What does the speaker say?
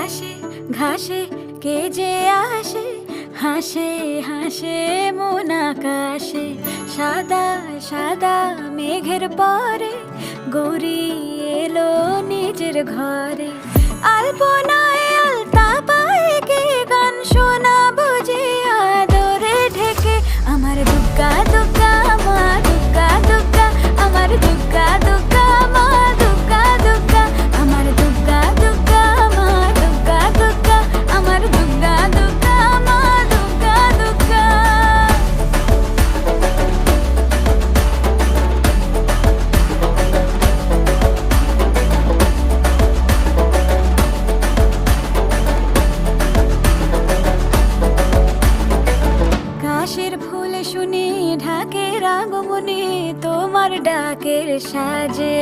ঘাসে ঘাসে কে যে আসে, হাসে হাসে মন আকাশে। সাদা সাদা মেঘের পরে গৌরী এলো নিজের ঘরে। আলপনায় আলতা পায়ে কে গান শোনাবো যে আদরে ঢেকে। আমার দুগ্গা দুগ্গা মা দুগ্গা দুগ্গা, আমার দুগ্গা দুগ্গা মা দুগ্গা দুগ্গা, আমার দুগ্গা দুগ্গা মা দুগ্গা দুগ্গা, আমার দুগ্গা দুগ্গা মা দুগ্গা দুগ্গা। কাশের ফুল শুনি ঢাকের আগমনে, তোমার ডাকের সাজে